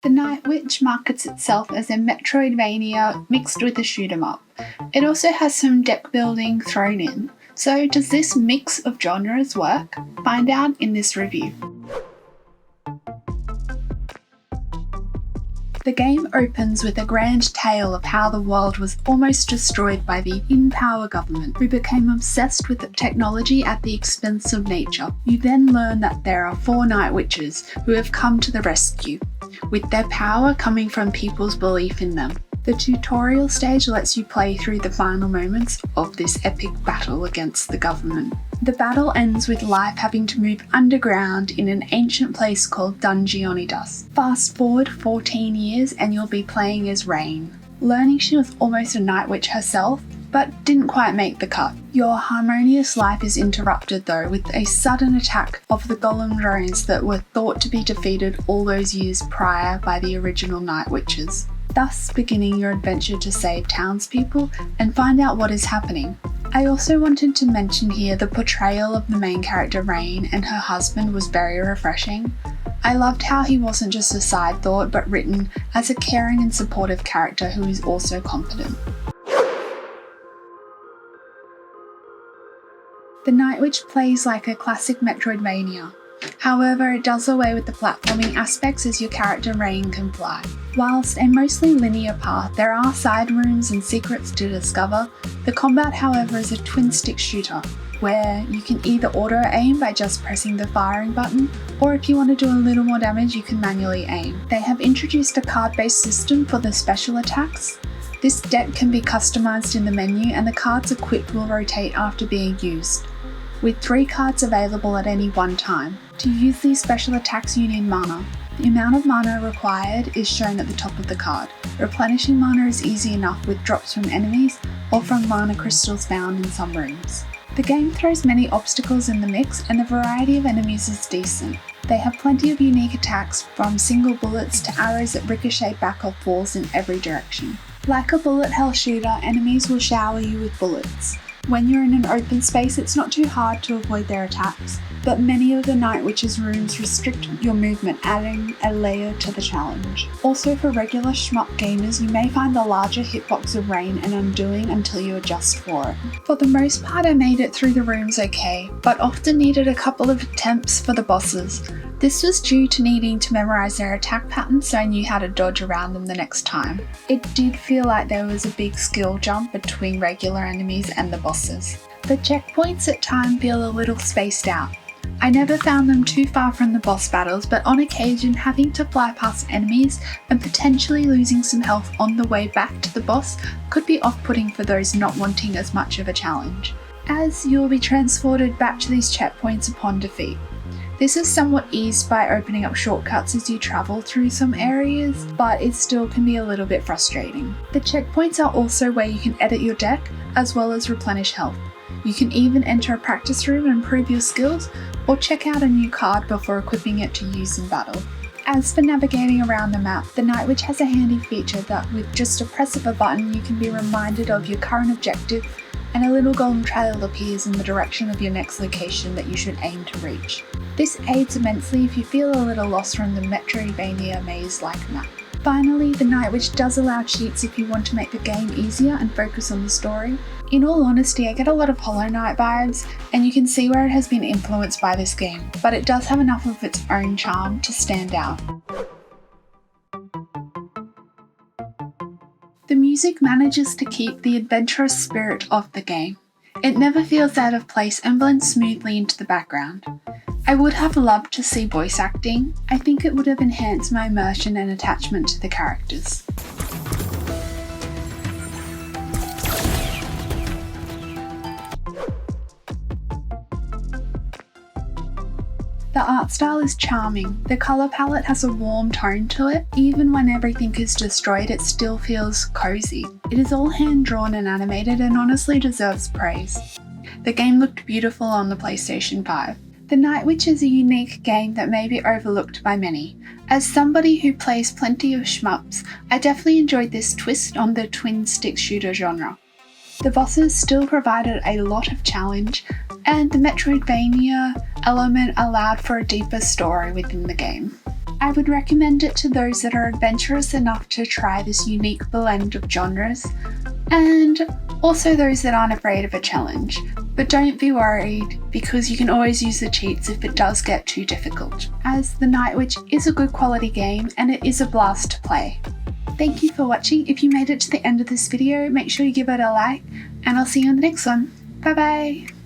The Night Witch markets itself as a metroidvania mixed with a shoot 'em up. It also has some deck building thrown in. So does this mix of genres work? Find out in this review. The game opens with a grand tale of how the world was almost destroyed by the in-power government, who became obsessed with technology at the expense of nature. You then learn that there are 4 night witches who have come to the rescue, with their power coming from people's belief in them. The tutorial stage lets you play through the final moments of this epic battle against the government. The battle ends with life having to move underground in an ancient place called Dungeonidas. Fast forward 14 years and you'll be playing as Rain. Learning she was almost a night witch herself, but didn't quite make the cut. Your harmonious life is interrupted though with a sudden attack of the golem drones that were thought to be defeated all those years prior by the original night witches, thus beginning your adventure to save townspeople and find out what is happening. I also wanted to mention here the portrayal of the main character Rain and her husband was very refreshing. I loved how he wasn't just a side thought but written as a caring and supportive character who is also competent. The Night Witch plays like a classic metroidvania. However, it does away with the platforming aspects as your character Rain can fly. Whilst a mostly linear path, there are side rooms and secrets to discover. The combat, however, is a twin-stick shooter, where you can either auto-aim by just pressing the firing button, or if you want to do a little more damage, you can manually aim. They have introduced a card-based system for the special attacks. This deck can be customized in the menu, and the cards equipped will rotate after being used, with 3 cards available at any one time. To use these special attacks you need mana. The amount of mana required is shown at the top of the card. Replenishing mana is easy enough with drops from enemies or from mana crystals found in some rooms. The game throws many obstacles in the mix and the variety of enemies is decent. They have plenty of unique attacks, from single bullets to arrows that ricochet back off walls in every direction. Like a bullet hell shooter, enemies will shower you with bullets. When you're in an open space, it's not too hard to avoid their attacks, but many of the Night Witch's rooms restrict your movement, adding a layer to the challenge. Also, for regular shmup gamers, you may find the larger hitbox of Rain an undoing until you adjust for it. For the most part, I made it through the rooms okay, but often needed a couple of attempts for the bosses. This was due to needing to memorize their attack patterns so I knew how to dodge around them the next time. It did feel like there was a big skill jump between regular enemies and the bosses. The checkpoints at times feel a little spaced out. I never found them too far from the boss battles, but on occasion having to fly past enemies and potentially losing some health on the way back to the boss could be off-putting for those not wanting as much of a challenge, as you'll be transported back to these checkpoints upon defeat. This is somewhat eased by opening up shortcuts as you travel through some areas, but it still can be a little bit frustrating. The checkpoints are also where you can edit your deck, as well as replenish health. You can even enter a practice room and improve your skills, or check out a new card before equipping it to use in battle. As for navigating around the map, the Night Witch has a handy feature that with just a press of a button you can be reminded of your current objective, and a little golden trail appears in the direction of your next location that you should aim to reach. This aids immensely if you feel a little lost from the metroidvania maze-like map. Finally, the Night Witch does allow cheats if you want to make the game easier and focus on the story. In all honesty, I get a lot of Hollow Knight vibes, and you can see where it has been influenced by this game, but it does have enough of its own charm to stand out. The music manages to keep the adventurous spirit of the game. It never feels out of place and blends smoothly into the background. I would have loved to see voice acting. I think it would have enhanced my immersion and attachment to the characters. The art style is charming. The colour palette has a warm tone to it. Even when everything is destroyed, it still feels cozy. It is all hand-drawn and animated and honestly deserves praise. The game looked beautiful on the PlayStation 5. The Night Witch is a unique game that may be overlooked by many. As somebody who plays plenty of shmups, I definitely enjoyed this twist on the twin-stick shooter genre. The bosses still provided a lot of challenge, and the Metroidvania element allowed for a deeper story within the game. I would recommend it to those that are adventurous enough to try this unique blend of genres, and also those that aren't afraid of a challenge. But don't be worried, because you can always use the cheats if it does get too difficult, as The Night Witch is a good quality game and it is a blast to play. Thank you for watching. If you made it to the end of this video, make sure you give it a like, and I'll see you in the next one. Bye bye!